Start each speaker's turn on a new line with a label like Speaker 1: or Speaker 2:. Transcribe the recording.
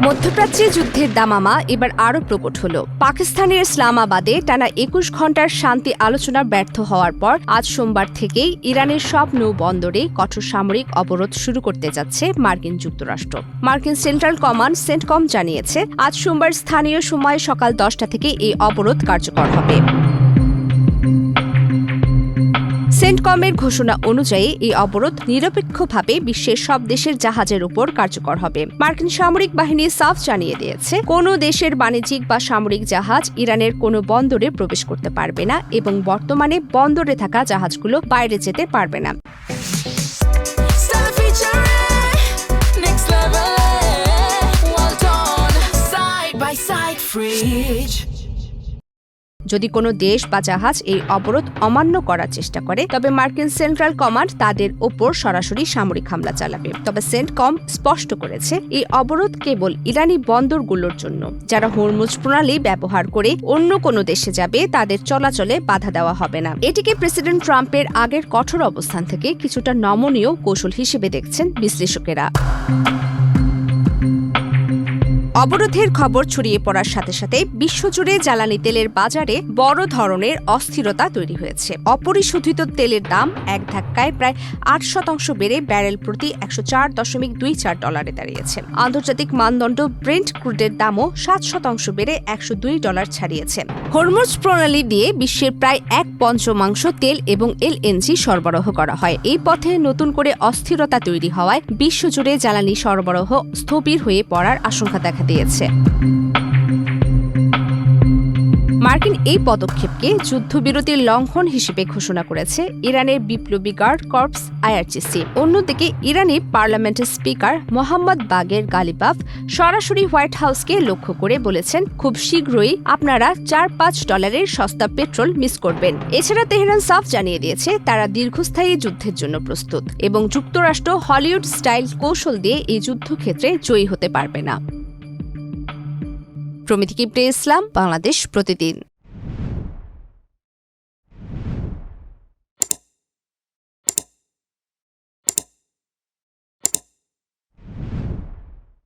Speaker 1: মধ্যপ্রাচ্যে যুদ্ধের দামামা এবার আরও প্রকট হল। পাকিস্তানের ইসলামাবাদে টানা ২১ ঘণ্টার শান্তি আলোচনা ব্যর্থ হওয়ার পর আজ সোমবার থেকেই ইরানের সব নৌবন্দরে কঠোর সামরিক অবরোধ শুরু করতে যাচ্ছে মার্কিন যুক্তরাষ্ট্র। মার্কিন সেন্ট্রাল কমান্ড সেন্টকম জানিয়েছে, আজ সোমবার স্থানীয় সময় সকাল ১০টা থেকে এই অবরোধ কার্যকর হবে। সেন্টকমের ঘোষণা অনুযায়ী এই অবরোধ নিরপেক্ষভাবে বিশ্বের সব দেশের জাহাজের উপর কার্যকর হবে। মার্কিন সামরিক বাহিনী সাফ জানিয়ে দিয়েছে, কোনো দেশের বাণিজ্যিক বা সামরিক জাহাজ ইরানের কোনো বন্দরে প্রবেশ করতে পারবে না এবং বর্তমানে বন্দরে থাকা জাহাজগুলো বাইরে যেতে পারবে না। যদি কোনো দেশ বা জাহাজ এই অবরোধ অমান্য করার চেষ্টা করে, তবে মার্কিন সেন্ট্রাল কমান্ড তাদের ওপর সরাসরি সামরিক হামলা চালাবে। তবে সেন্টকম স্পষ্ট করেছে, এই অবরোধ কেবল ইরানি বন্দরগুলোর জন্য। যারা হরমুজ প্রণালী ব্যবহার করে অন্য কোনো দেশে যাবে, তাদের চলাচলে বাধা দেওয়া হবে না। এটিকে প্রেসিডেন্ট ট্রাম্পের আগের কঠোর অবস্থান থেকে কিছুটা নমনীয় কৌশল হিসেবে দেখছেন বিশ্লেষকেরা। অবরোধের খবর ছড়িয়ে পড়ার সাথে সাথে বিশ্বজুড়ে জ্বালানি তেলের বাজারে বড় ধরনের অস্থিরতা তৈরি হয়েছে। অপরিশোধিত তেলের দাম এক ধাক্কায় প্রায় ৮% বেড়ে ব্যারেল প্রতি $১০৪.২৪ দাঁড়িয়েছে। আন্তর্জাতিক মানদণ্ড ব্রেন্ট ক্রুডের দামও ৭% বেড়ে $১০২ ছাড়িয়েছে। হরমুজ প্রণালী দিয়ে বিশ্বের প্রায় ১/৫ তেল এবং এলএনজি সরবরাহ করা হয়। এই পথে নতুন করে অস্থিরতা তৈরি হওয়ায় বিশ্বজুড়ে জ্বালানি সরবরাহ স্থবির হয়ে পড়ার আশঙ্কা দেখা দিয়েছে। মার্কিন এই পদক্ষেপকে যুদ্ধবিরতির লঙ্ঘন হিসেবে ঘোষণা করেছে ইরানের বিপ্লবী গার্ড কর্পস আইআরজিসি। অন্যদিকে ইরানি পার্লামেন্টের স্পিকার মোহাম্মদ বাগের গালিবাফ সরাসরি হোয়াইট হাউসকে লক্ষ্য করে বলেছেন, খুব শীঘ্রই আপনারা $৪-৫ সস্তা পেট্রোল মিস করবেন। এছাড়া তেহরান সাফ জানিয়ে দিয়েছে, তারা দীর্ঘস্থায়ী যুদ্ধের জন্য প্রস্তুত এবং যুক্তরাষ্ট্র হলিউড স্টাইল কৌশল দিয়ে এই যুদ্ধক্ষেত্রে জয়ী হতে পারবে না। প্রমিতি কিবরে ইসলাম, বাংলাদেশ প্রতিদিন।